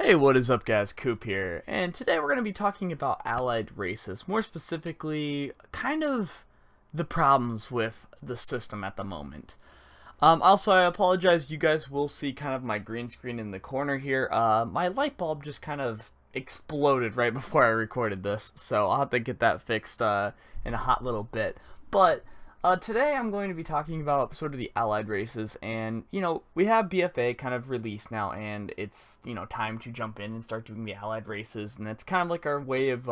Hey, what is up guys, Coop here, and today we're going to be talking about allied races, more specifically, kind of the problems with the system at the moment. Also, I apologize, you guys will see kind of my green screen in the corner here. My light bulb just kind of exploded right before I recorded this, so I'll have to get that fixed in a hot little bit. But today I'm going to be talking about sort of the allied races, and we have BFA kind of released now, and it's time to jump in and start doing the allied races, and it's kind of like our way of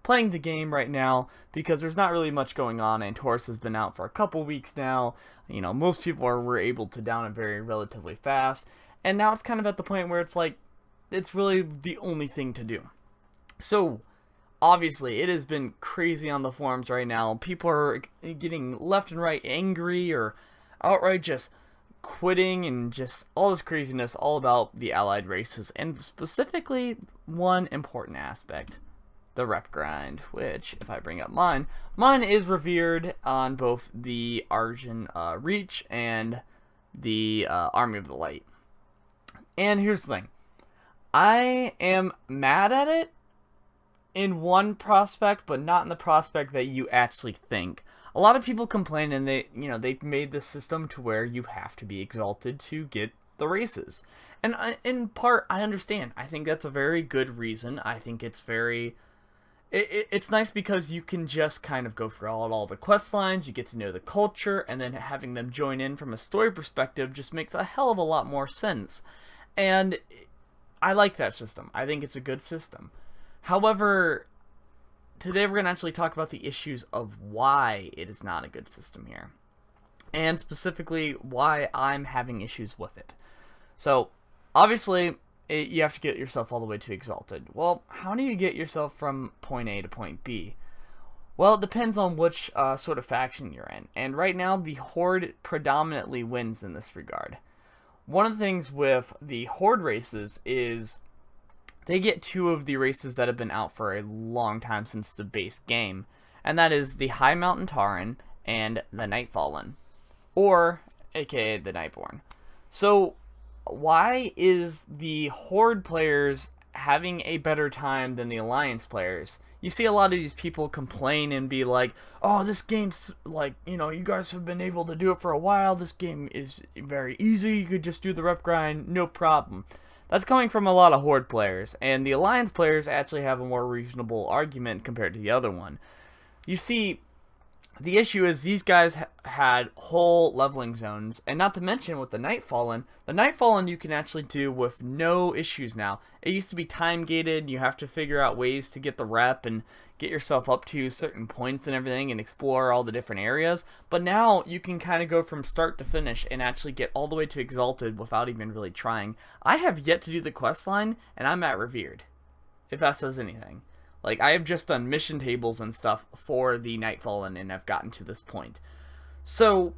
playing the game right now because there's not really much going on, and Taurus has been out for a couple weeks now. Most people were able to down it very relatively fast, and now it's kind of at the point where it's like it's really the only thing to do. So obviously, it has been crazy on the forums right now. People are getting left and right angry or outright just quitting and just all this craziness all about the allied races. And specifically, one important aspect, the rep grind, which, if I bring up mine is revered on both the Argent Reach and the Army of the Light. And here's the thing. I am mad at it in one prospect, but not in the prospect that you actually think. A lot of people complain, and they've made this system to where you have to be exalted to get the races. And in part, I understand. I think that's a very good reason. I think it's very... It's nice because you can just kind of go through all the quest lines, you get to know the culture, and then having them join in from a story perspective just makes a hell of a lot more sense. And I like that system. I think it's a good system. However, today we're going to actually talk about the issues of why it is not a good system here. And specifically, why I'm having issues with it. So, obviously, you have to get yourself all the way to Exalted. Well, how do you get yourself from point A to point B? Well, it depends on which sort of faction you're in. And right now, the Horde predominantly wins in this regard. One of the things with the Horde races is they get two of the races that have been out for a long time since the base game, and that is the High Mountain Tauren and the Nightfallen, or aka the Nightborn. So why is the Horde players having a better time than the Alliance players? You see a lot of these people complain and be like, oh, this game's like, you guys have been able to do it for a while, this game is very easy, you could just do the rep grind, no problem. That's coming from a lot of Horde players, and the Alliance players actually have a more reasonable argument compared to the other one. You see, the issue is these guys had whole leveling zones, and not to mention with the Nightfallen you can actually do with no issues now. It used to be time gated, you have to figure out ways to get the rep and get yourself up to certain points and everything and explore all the different areas, but now you can kind of go from start to finish and actually get all the way to Exalted without even really trying. I have yet to do the quest line, and I'm at Revered, if that says anything. Like, I have just done mission tables and stuff for the Nightfallen, and I've gotten to this point. So,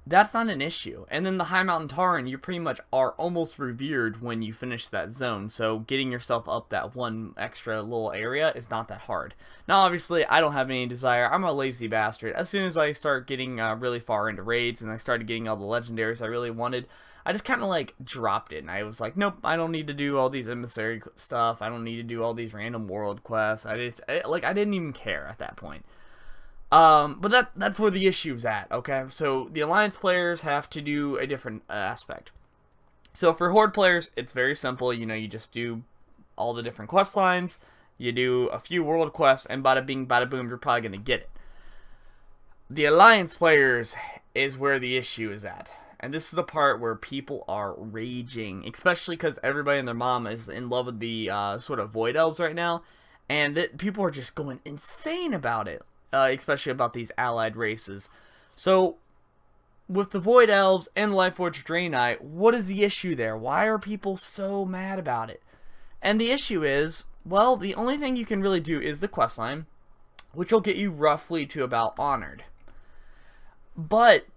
that's not an issue. And then the High Mountain Tauren, you pretty much are almost revered when you finish that zone. So, getting yourself up that one extra little area is not that hard. Now, obviously, I don't have any desire. I'm a lazy bastard. As soon as I start getting really far into raids, and I started getting all the legendaries I really wanted, I just kind of like dropped it, and I was like, nope, I don't need to do all these emissary stuff. I don't need to do all these random world quests. I didn't even care at that point. But that's where the issue's at, okay? So the Alliance players have to do a different aspect. So for Horde players, it's very simple. You just do all the different quest lines, you do a few world quests, and bada bing, bada boom, you're probably going to get it. The Alliance players is where the issue is at. And this is the part where people are raging, especially because everybody and their mom is in love with the sort of Void Elves right now, and people are just going insane about it, especially about these allied races. So, with the Void Elves and Lifeforged Draenei, what is the issue there? Why are people so mad about it? And the issue is, well, the only thing you can really do is the questline, which will get you roughly to about Honored. But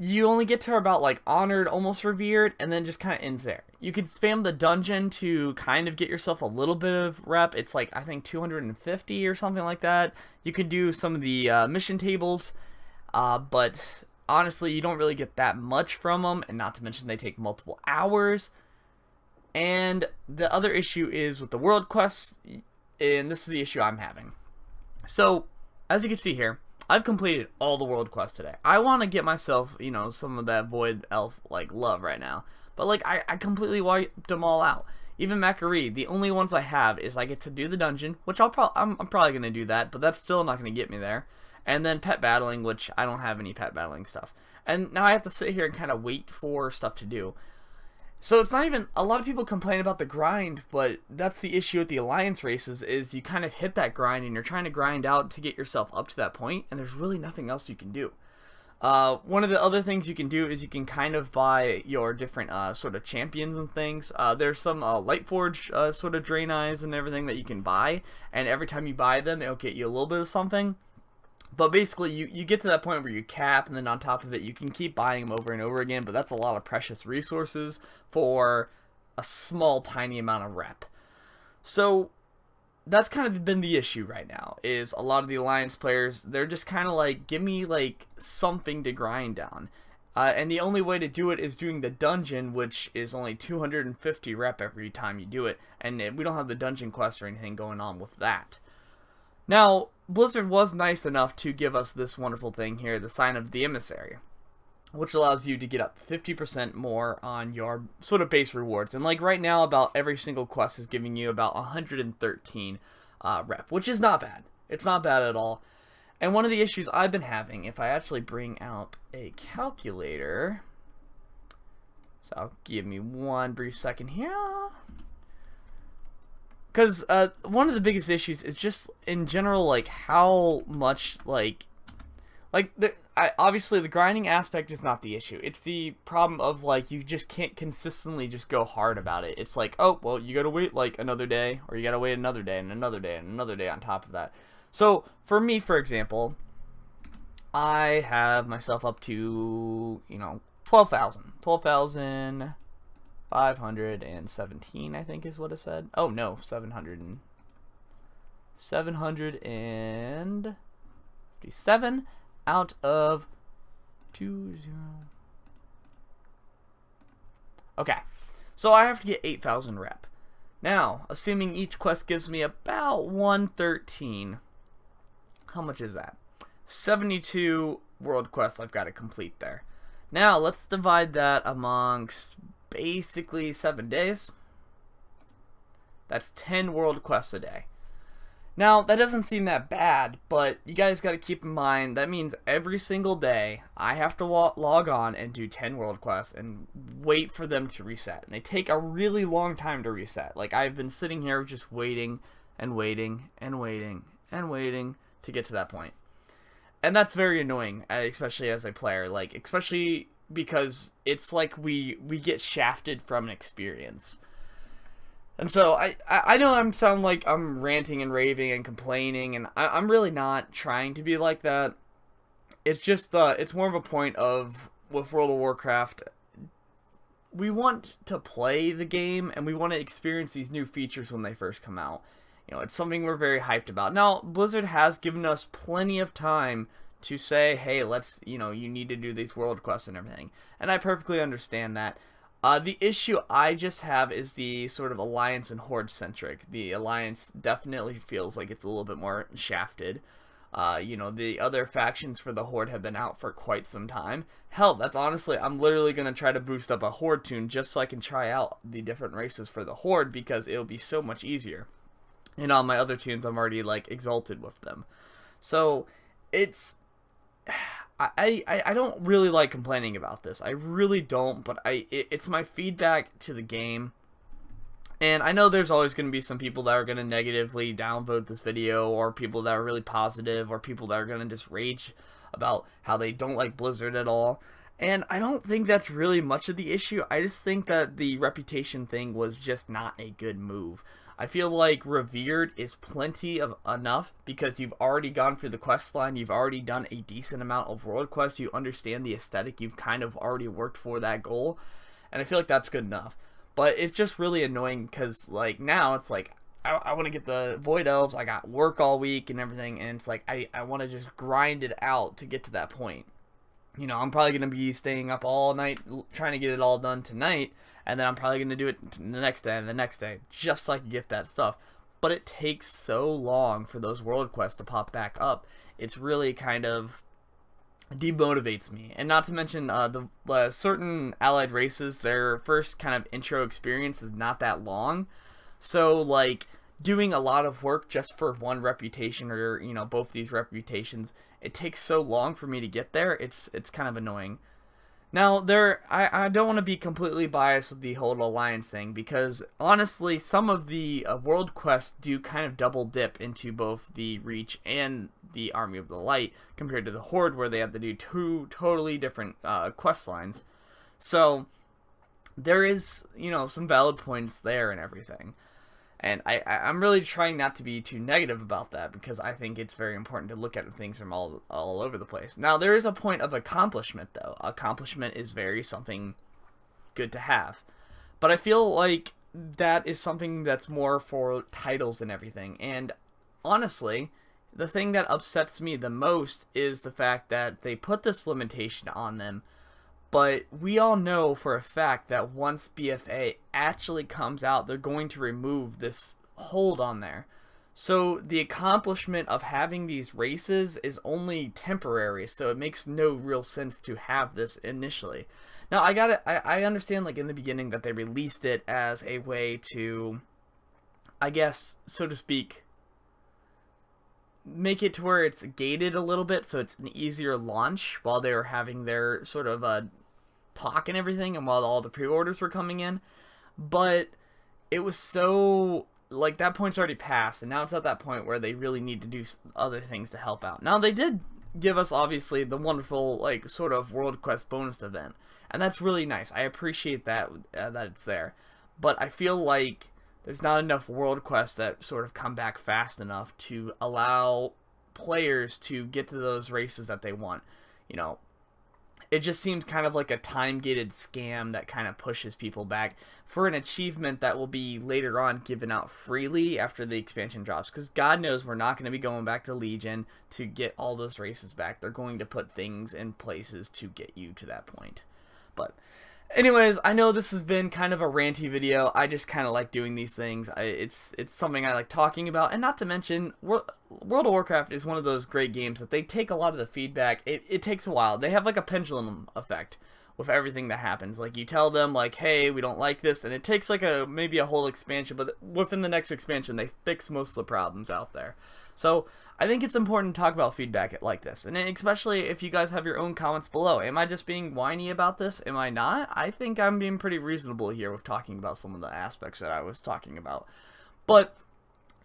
you only get to about like Honored, almost Revered, and then just kind of ends there. You can spam the dungeon to kind of get yourself a little bit of rep. It's like, I think 250 or something like that. You can do some of the mission tables, but honestly, you don't really get that much from them, and not to mention they take multiple hours. And the other issue is with the world quests, and this is the issue I'm having. So, as you can see here, I've completed all the world quests today. I want to get myself, you know, some of that Void Elf, like, love right now. But, like, I completely wiped them all out. Even Macquarie, the only ones I have is I get to do the dungeon, which I'm probably going to do that, but that's still not going to get me there. And then pet battling, which I don't have any pet battling stuff. And now I have to sit here and kind of wait for stuff to do. So it's not even, a lot of people complain about the grind, but that's the issue with the alliance races, is you kind of hit that grind and you're trying to grind out to get yourself up to that point, and there's really nothing else you can do. One of the other things you can do is you can kind of buy your different sort of champions and things. There's some Lightforge sort of drain eyes and everything that you can buy, and every time you buy them, it'll get you a little bit of something. But basically, you get to that point where you cap, and then on top of it, you can keep buying them over and over again, but that's a lot of precious resources for a small, tiny amount of rep. So, that's kind of been the issue right now, is a lot of the Alliance players, they're just kind of like, give me, like, something to grind down. And the only way to do it is doing the dungeon, which is only 250 rep every time you do it, and we don't have the dungeon quest or anything going on with that. Now, Blizzard was nice enough to give us this wonderful thing here, the Sign of the Emissary, which allows you to get up 50% more on your sort of base rewards. And like right now, about every single quest is giving you about 113 rep, which is not bad. It's not bad at all. And one of the issues I've been having, if I actually bring out a calculator, so give me one brief second here. Because one of the biggest issues is just in general, like how much obviously the grinding aspect is not the issue. It's the problem of like you just can't consistently just go hard about it. It's like, oh well, you gotta wait like another day, or you gotta wait another day and another day and another day on top of that. So for me, for example, I have myself up to 12,517, I think is what it said. Oh no, 757 out of 20. Okay, so I have to get 8,000 rep. Now, assuming each quest gives me about 113, how much is that? 72 world quests I've got to complete there. Now, let's divide that amongst basically 7 days. That's 10 world quests a day. Now, that doesn't seem that bad, but you guys got to keep in mind, that means every single day, I have to log on and do 10 world quests and wait for them to reset. And they take a really long time to reset. Like, I've been sitting here just waiting and waiting and waiting and waiting to get to that point. And that's very annoying, especially as a player, like, especially because it's like we get shafted from an experience. And so I know I sound like I'm ranting and raving and complaining, and I'm really not trying to be like that. It's just it's more of a point of, with World of Warcraft, we want to play the game and we want to experience these new features when they first come out. You know, it's something we're very hyped about. Now, Blizzard has given us plenty of time to say, hey, let's, you need to do these world quests and everything. And I perfectly understand that. The issue I just have is the sort of Alliance and Horde centric. The Alliance definitely feels like it's a little bit more shafted. The other factions for the Horde have been out for quite some time. Hell, that's honestly, I'm literally going to try to boost up a Horde tune just so I can try out the different races for the Horde, because it'll be so much easier. And on my other tunes, I'm already, like, exalted with them. So, it's... I don't really like complaining about this. I really don't, but it's my feedback to the game. And I know there's always going to be some people that are going to negatively downvote this video, or people that are really positive, or people that are going to just rage about how they don't like Blizzard at all. And I don't think that's really much of the issue. I just think that the reputation thing was just not a good move. I feel like Revered is plenty of enough, because you've already gone through the quest line, you've already done a decent amount of world quests, you understand the aesthetic, you've kind of already worked for that goal, and I feel like that's good enough. But it's just really annoying, because like now it's like, I want to get the Void Elves, I got work all week and everything, and it's like I want to just grind it out to get to that point. I'm probably going to be staying up all night trying to get it all done tonight, and then I'm probably going to do it the next day and the next day, just so I can get that stuff. But it takes so long for those world quests to pop back up. It's really kind of demotivates me. And not to mention the certain allied races, their first kind of intro experience is not that long. So like doing a lot of work just for one reputation, or you know, both these reputations, it takes so long for me to get there. It's kind of annoying. Now, I don't want to be completely biased with the whole alliance thing, because honestly, some of the world quests do kind of double dip into both the Reach and the Army of the Light, compared to the Horde, where they have to do two totally different quest lines. So there is, you know, some valid points there and everything. And I'm really trying not to be too negative about that, because I think it's very important to look at things from all over the place. Now, there is a point of accomplishment, though. Accomplishment is very something good to have. But I feel like that is something that's more for titles and everything. And honestly, the thing that upsets me the most is the fact that they put this limitation on them. But we all know for a fact that once BFA actually comes out, they're going to remove this hold on there. So the accomplishment of having these races is only temporary, so it makes no real sense to have this initially. Now, I understand, like, in the beginning that they released it as a way to, I guess, so to speak, make it to where it's gated a little bit, so it's an easier launch while they were having their sort of talk and everything, and while all the pre-orders were coming in. But it was so, like, that point's already passed, and now it's at that point where they really need to do other things to help out. Now, they did give us, obviously, the wonderful, like, sort of World Quest bonus event, and that's really nice. I appreciate that that it's there, but I feel like there's not enough World Quests that sort of come back fast enough to allow players to get to those races that they want. You know, it just seems kind of like a time-gated scam that kind of pushes people back for an achievement that will be later on given out freely after the expansion drops. Because God knows we're not going to be going back to Legion to get all those races back. They're going to put things in places to get you to that point. But anyways, I know this has been kind of a ranty video. I just kind of like doing these things. It's something I like talking about. And not to mention, World of Warcraft is one of those great games that they take a lot of the feedback. It takes a while. They have like a pendulum effect with everything that happens. Like, you tell them, like, hey, we don't like this, and it takes like maybe a whole expansion, but within the next expansion they fix most of the problems out there. So I think it's important to talk about feedback like this, and especially if you guys have your own comments below. Am I just being whiny about this? Am I not? I think I'm being pretty reasonable here with talking about some of the aspects that I was talking about. But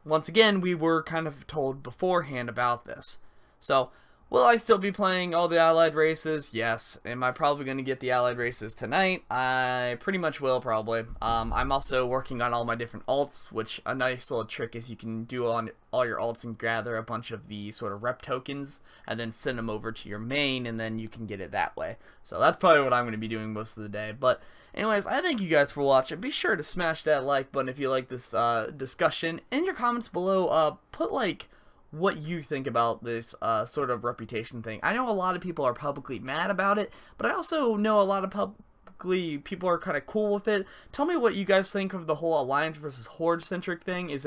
once again, we were kind of told beforehand about this. So, will I still be playing all the allied races? Yes. Am I probably going to get the allied races tonight? I pretty much will, probably. I'm also working on all my different alts, which a nice little trick is you can do on all your alts and gather a bunch of the sort of rep tokens and then send them over to your main, and then you can get it that way. So that's probably what I'm going to be doing most of the day. But anyways, I thank you guys for watching. Be sure to smash that like button if you like this discussion. In your comments below, put like what you think about this sort of reputation thing. I know a lot of people are publicly mad about it, but I also know a lot of publicly people are kind of cool with it. Tell me what you guys think of the whole Alliance versus Horde centric thing. Is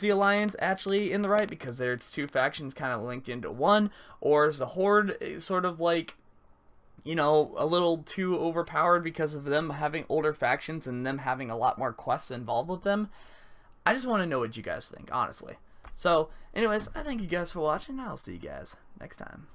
the Alliance actually in the right because there's two factions kind of linked into one, or is the Horde sort of like, you know, a little too overpowered because of them having older factions and them having a lot more quests involved with them? I just want to know what you guys think, honestly. So, anyways, I thank you guys for watching. I'll see you guys next time.